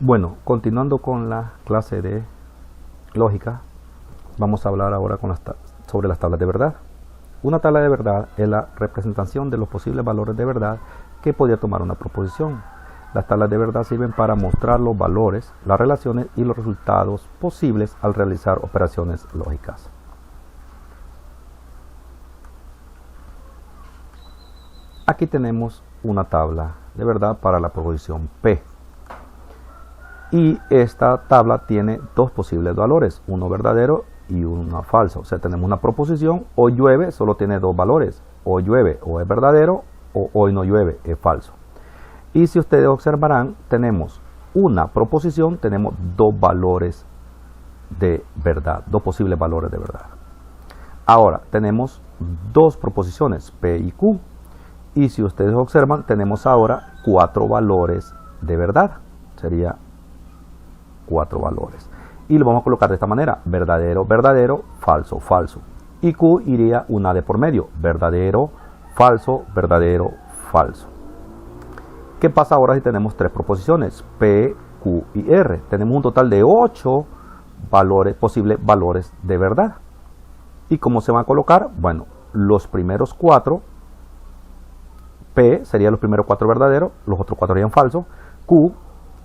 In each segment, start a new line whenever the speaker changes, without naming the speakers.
Bueno, continuando con la clase de lógica, vamos a hablar ahora sobre las tablas de verdad. Una tabla de verdad es la representación de los posibles valores de verdad que podría tomar una proposición. Las tablas de verdad sirven para mostrar los valores, las relaciones y los resultados posibles al realizar operaciones lógicas. Aquí tenemos una tabla de verdad para la proposición P. Y esta tabla tiene dos posibles valores, uno verdadero y uno falso. O sea, tenemos una proposición, hoy llueve, solo tiene dos valores. Hoy llueve o es verdadero o hoy no llueve, es falso. Y si ustedes observarán, tenemos una proposición, tenemos dos valores de verdad, dos posibles valores de verdad. Ahora, tenemos dos proposiciones, P y Q. Y si ustedes observan, tenemos ahora cuatro valores de verdad. Sería cuatro valores. Y lo vamos a colocar de esta manera: verdadero, verdadero, falso, falso. Y Q iría una de por medio: verdadero, falso, verdadero, falso. ¿Qué pasa ahora si tenemos tres proposiciones? P, Q y R. Tenemos un total de 8 posibles valores de verdad. ¿Y cómo se van a colocar? Bueno, los primeros 4, P serían los primeros 4 verdaderos, los otros 4 serían falsos. Q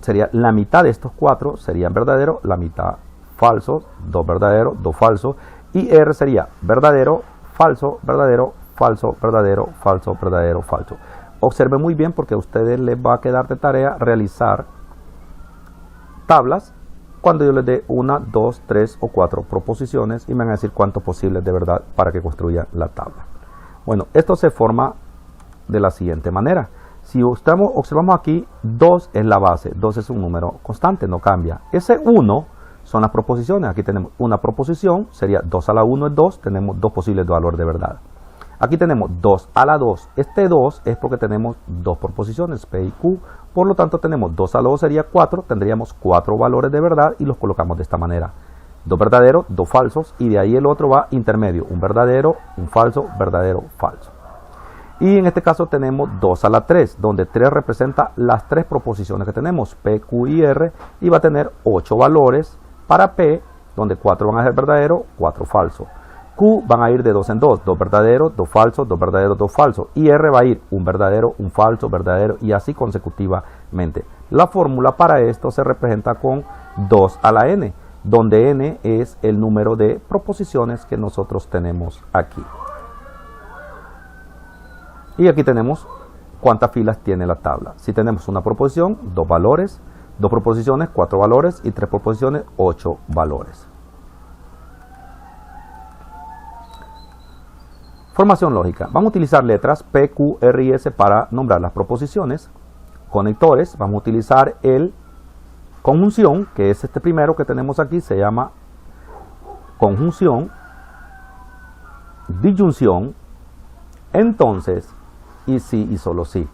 sería la mitad de estos 4 serían verdaderos, la mitad falsos, 2 verdaderos, 2 falsos. Y R sería verdadero, falso, verdadero, falso, verdadero, falso, verdadero, falso. Observen muy bien porque a ustedes les va a quedar de tarea realizar tablas cuando yo les dé 1, 2, 3 o 4 proposiciones y me van a decir cuántos posibles de verdad para que construyan la tabla. Bueno, esto se forma de la siguiente manera. Si observamos aquí, 2 es la base, 2 es un número constante, no cambia. Ese 1 son las proposiciones. Aquí tenemos una proposición, sería 2 a la 1 es 2, tenemos dos posibles de valor de verdad. Aquí tenemos 2 a la 2, este 2 es porque tenemos dos proposiciones, P y Q, por lo tanto tenemos 2 a la 2 sería 4, tendríamos 4 valores de verdad y los colocamos de esta manera. 2 verdaderos, 2 falsos y de ahí el otro va intermedio, un verdadero, un falso, verdadero, falso. Y en este caso tenemos 2 a la 3, donde 3 representa las tres proposiciones que tenemos, P, Q y R, y va a tener 8 valores para P, donde 4 van a ser verdaderos, 4 falsos. Q van a ir de 2 en 2, 2 verdaderos, 2 falsos, 2 verdaderos, 2 falsos. Y R va a ir un verdadero, un falso, verdadero y así consecutivamente. La fórmula para esto se representa con 2 a la n, donde n es el número de proposiciones que nosotros tenemos aquí. Y aquí tenemos cuántas filas tiene la tabla. Si tenemos una proposición, 2 valores, 2 proposiciones, 4 valores y 3 proposiciones, 8 valores. Formación lógica. Vamos a utilizar letras P, Q, R y S para nombrar las proposiciones. Conectores. Vamos a utilizar el conjunción, que es este primero que tenemos aquí, se llama conjunción, disyunción, entonces y sí y solo sí.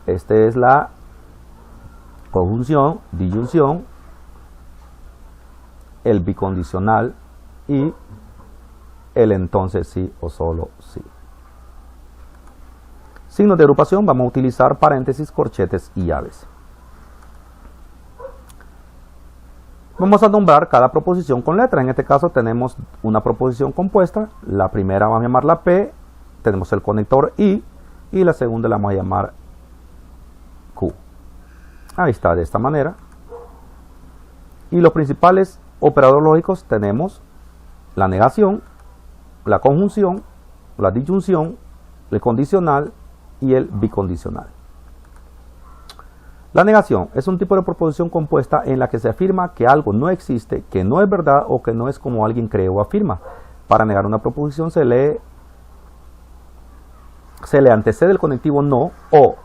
Este es la conjunción, disyunción, el bicondicional y el entonces sí o solo sí. Signos de agrupación, vamos a utilizar paréntesis, corchetes y llaves. Vamos a nombrar cada proposición con letra. En este caso tenemos una proposición compuesta. La primera vamos a llamarla P, tenemos el conector I y la segunda la vamos a llamar Q. Ahí está, de esta manera. Y los principales operadores lógicos tenemos la negación, la conjunción, la disyunción, el condicional y el bicondicional. La negación es un tipo de proposición compuesta en la que se afirma que algo no existe, que no es verdad o que no es como alguien cree o afirma. Para negar una proposición se le antecede el conectivo no o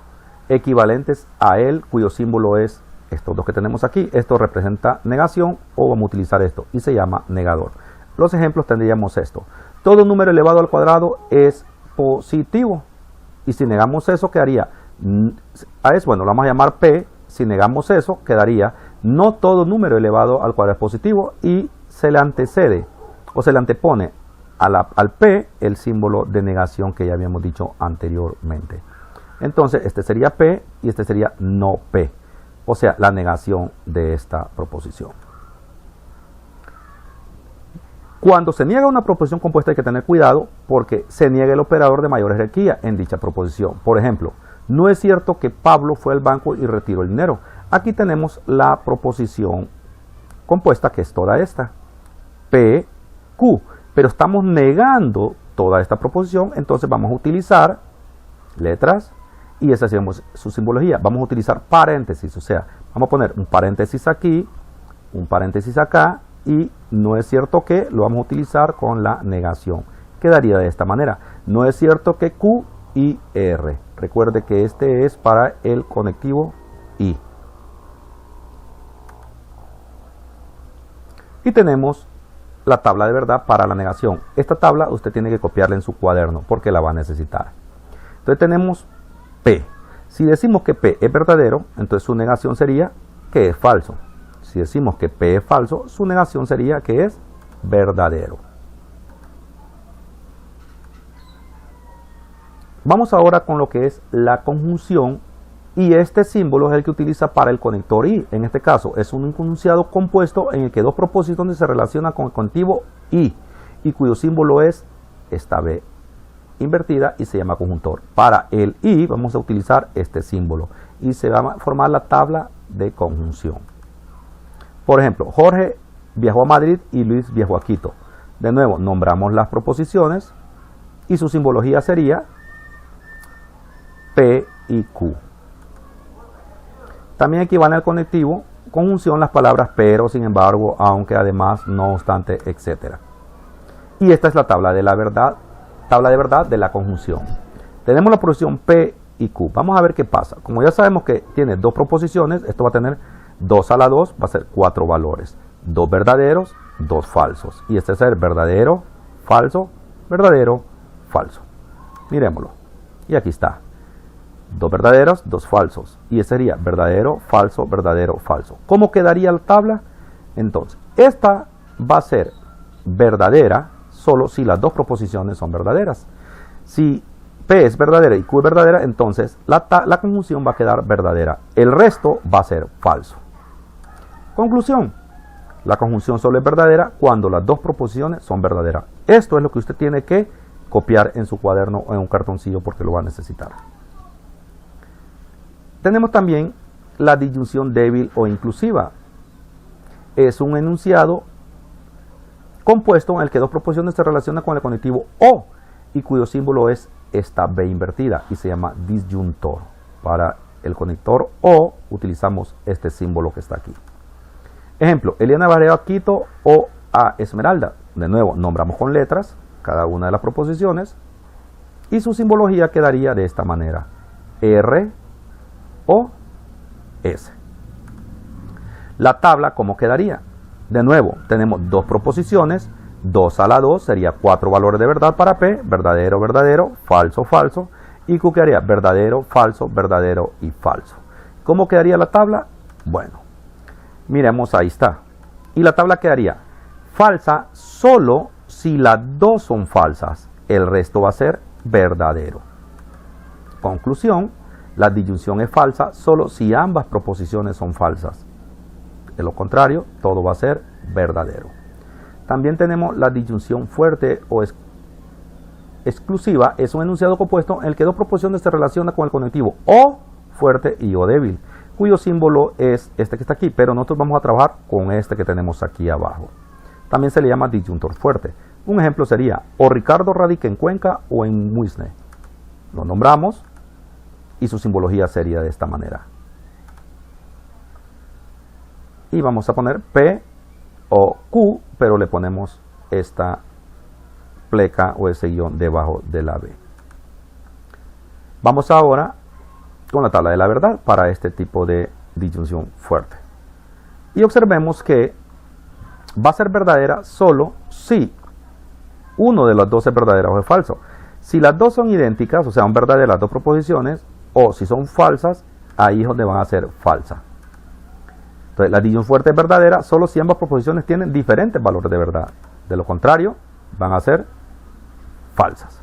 equivalentes a él, cuyo símbolo es estos dos que tenemos aquí. Esto representa negación o vamos a utilizar esto y se llama negador. Los ejemplos tendríamos esto: todo número elevado al cuadrado es positivo. Y si negamos eso, quedaría, bueno, lo vamos a llamar P. Si negamos eso, quedaría no todo número elevado al cuadrado es positivo. Y se le antecede o se le antepone al P el símbolo de negación que ya habíamos dicho anteriormente. Entonces, este sería P y este sería no P. o sea, la negación de esta proposición. Cuando se niega una proposición compuesta hay que tener cuidado porque se niega el operador de mayor jerarquía en dicha proposición. Por ejemplo, no es cierto que Pablo fue al banco y retiró el dinero. Aquí tenemos la proposición compuesta que es toda esta, P, Q, pero estamos negando toda esta proposición, entonces vamos a utilizar letras y esa es su simbología. Vamos a utilizar paréntesis, o sea, vamos a poner un paréntesis aquí, un paréntesis acá, y no es cierto que lo vamos a utilizar con la negación. Quedaría de esta manera. No es cierto que Q y R. Recuerde que este es para el conectivo I. Y tenemos la tabla de verdad para la negación. Esta tabla usted tiene que copiarla en su cuaderno porque la va a necesitar. Entonces tenemos P. Si decimos que P es verdadero, entonces su negación sería que es falso. Si decimos que P es falso, su negación sería que es verdadero. Vamos ahora con lo que es la conjunción y este símbolo es el que utiliza para el conector I. En este caso es un enunciado compuesto en el que dos proposiciones se relacionan con el conectivo I y cuyo símbolo es esta B invertida y se llama conjuntor. Para el I vamos a utilizar este símbolo y se va a formar la tabla de conjunción. Por ejemplo, Jorge viajó a Madrid y Luis viajó a Quito. De nuevo, nombramos las proposiciones y su simbología sería P y Q. También equivale al conectivo conjunción las palabras pero, sin embargo, aunque, además, no obstante, etc. Y esta es la tabla de verdad de la conjunción. Tenemos la proposición P y Q. Vamos a ver qué pasa. Como ya sabemos que tiene dos proposiciones, esto va a tener 2 a la 2, va a ser 4 valores. 2 verdaderos, 2 falsos. Y este es el verdadero, falso, verdadero, falso. Miremoslo. Y aquí está. 2 verdaderos, 2 falsos. Y ese sería verdadero, falso, verdadero, falso. ¿Cómo quedaría la tabla? Entonces, esta va a ser verdadera solo si las dos proposiciones son verdaderas. Si P es verdadera y Q es verdadera, entonces la conjunción va a quedar verdadera. El resto va a ser falso. Conclusión. La conjunción solo es verdadera cuando las dos proposiciones son verdaderas. Esto es lo que usted tiene que copiar en su cuaderno o en un cartoncillo porque lo va a necesitar. Tenemos también la disyunción débil o inclusiva. Es un enunciado compuesto en el que dos proposiciones se relacionan con el conectivo O y cuyo símbolo es esta B invertida y se llama disyuntor. Para el conector O utilizamos este símbolo que está aquí. Ejemplo, Eliana va a Quito o a Esmeralda. De nuevo, nombramos con letras cada una de las proposiciones y su simbología quedaría de esta manera. R o S. La tabla, ¿cómo quedaría? De nuevo, tenemos dos proposiciones, 2 a la 2 sería 4 valores de verdad para P, verdadero, verdadero, falso, falso, y Q quedaría verdadero, falso, verdadero y falso. ¿Cómo quedaría la tabla? Bueno, miremos, ahí está. Y la tabla quedaría falsa solo si las dos son falsas, el resto va a ser verdadero. Conclusión, la disyunción es falsa solo si ambas proposiciones son falsas. De lo contrario, todo va a ser verdadero. También tenemos la disyunción fuerte o exclusiva. Es un enunciado compuesto en el que dos proposiciones se relacionan con el conectivo O fuerte y O débil, cuyo símbolo es este que está aquí, pero nosotros vamos a trabajar con este que tenemos aquí abajo. También se le llama disyuntor fuerte. Un ejemplo sería, o Ricardo radica en Cuenca o en Muisne. Lo nombramos y su simbología sería de esta manera. Y vamos a poner P o Q, pero le ponemos esta pleca o ese guión debajo de la B. Vamos ahora con la tabla de la verdad para este tipo de disyunción fuerte. Y observemos que va a ser verdadera solo si uno de las dos es verdadera o es falso. Si las dos son idénticas, o sea, son verdaderas las dos proposiciones, o si son falsas, ahí es donde van a ser falsas. Entonces, la disyunción fuerte es verdadera solo si ambas proposiciones tienen diferentes valores de verdad. De lo contrario, van a ser falsas.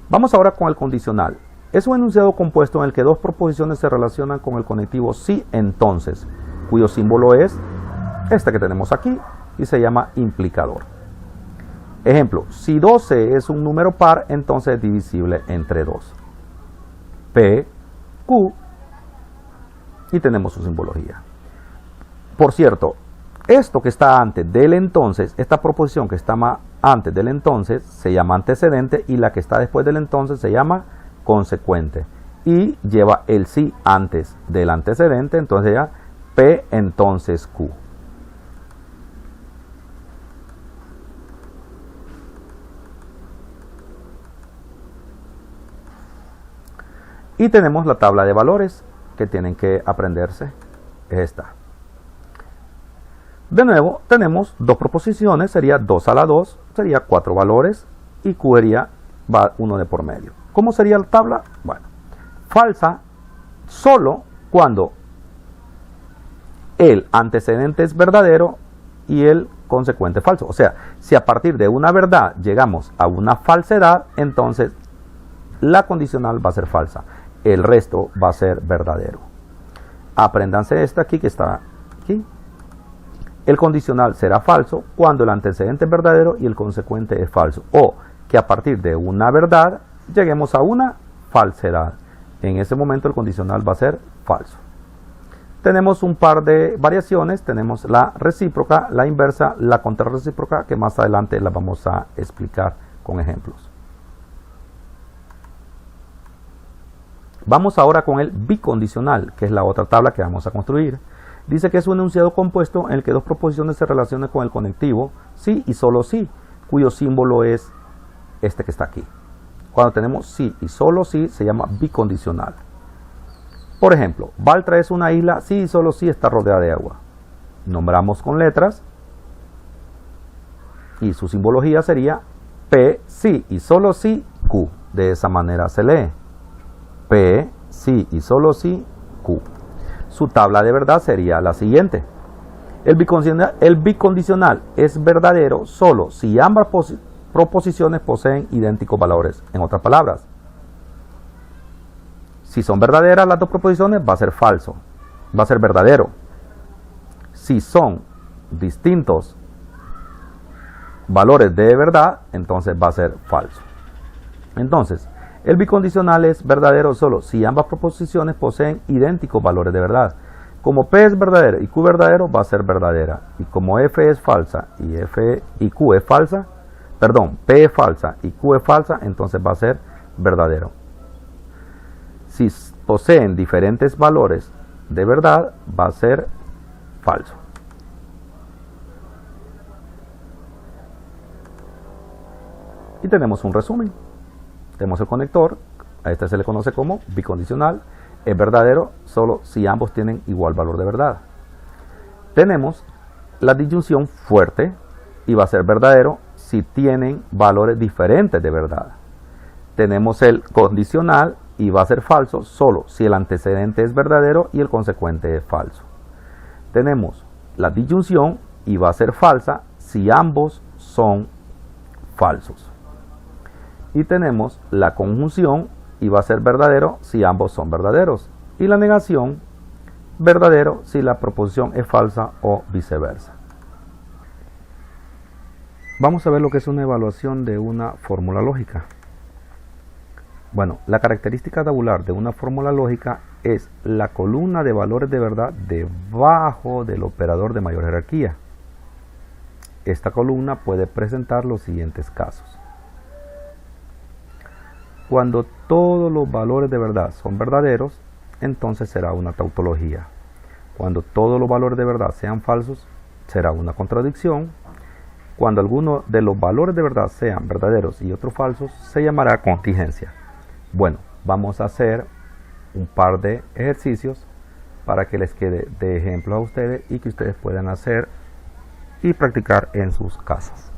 Vamos ahora con el condicional. Es un enunciado compuesto en el que dos proposiciones se relacionan con el conectivo sí, entonces, cuyo símbolo es este que tenemos aquí y se llama implicador. Ejemplo, si 12 es un número par, entonces es divisible entre 2. P, Q, y tenemos su simbología. Por cierto, esto que está antes del entonces, esta proposición que está antes del entonces, se llama antecedente, y la que está después del entonces se llama consecuente. Y lleva el sí antes del antecedente, entonces ya P entonces Q. Y tenemos la tabla de valores que tienen que aprenderse. Es esta. De nuevo, tenemos dos proposiciones, sería 2 a la 2, sería 4 valores, y Q va uno de por medio. ¿Cómo sería la tabla? Bueno, falsa solo cuando el antecedente es verdadero y el consecuente falso. O sea, si a partir de una verdad llegamos a una falsedad, entonces la condicional va a ser falsa. El resto va a ser verdadero. Apréndanse esta aquí que está aquí. El condicional será falso cuando el antecedente es verdadero y el consecuente es falso. O que a partir de una verdad lleguemos a una falsedad. En ese momento el condicional va a ser falso. Tenemos un par de variaciones. Tenemos la recíproca, la inversa, la contrarrecíproca, que más adelante la vamos a explicar con ejemplos. Vamos ahora con el bicondicional, que es la otra tabla que vamos a construir. Dice que es un enunciado compuesto en el que dos proposiciones se relacionan con el conectivo sí y solo sí, cuyo símbolo es este que está aquí. Cuando tenemos sí y solo sí, se llama bicondicional. Por ejemplo, Baltra es una isla, sí y solo sí está rodeada de agua. Nombramos con letras y su simbología sería P, sí y solo sí, Q. De esa manera se lee. P, sí y solo sí, Q. Su tabla de verdad sería la siguiente. El bicondicional es verdadero solo si ambas proposiciones poseen idénticos valores. En otras palabras, si son verdaderas las dos proposiciones, va a ser falso, va a ser verdadero. Si son distintos valores de verdad, entonces va a ser falso. Entonces, el bicondicional es verdadero solo si ambas proposiciones poseen idénticos valores de verdad. Como P es verdadero y Q verdadero, va a ser verdadera. Y como F es falsa y Q es falsa, P es falsa y Q es falsa, entonces va a ser verdadero. Si poseen diferentes valores de verdad, va a ser falso. Y tenemos un resumen. Tenemos el conector, a este se le conoce como bicondicional, es verdadero solo si ambos tienen igual valor de verdad. Tenemos la disyunción fuerte y va a ser verdadero si tienen valores diferentes de verdad. Tenemos el condicional y va a ser falso solo si el antecedente es verdadero y el consecuente es falso. Tenemos la disyunción y va a ser falsa si ambos son falsos. Y tenemos la conjunción y va a ser verdadero si ambos son verdaderos. Y la negación, verdadero si la proposición es falsa o viceversa. Vamos a ver lo que es una evaluación de una fórmula lógica. Bueno, la característica tabular de una fórmula lógica es la columna de valores de verdad debajo del operador de mayor jerarquía. Esta columna puede presentar los siguientes casos. Cuando todos los valores de verdad son verdaderos, entonces será una tautología. Cuando todos los valores de verdad sean falsos, será una contradicción. Cuando alguno de los valores de verdad sean verdaderos y otros falsos, se llamará contingencia. Bueno, vamos a hacer un par de ejercicios para que les quede de ejemplo a ustedes y que ustedes puedan hacer y practicar en sus casas.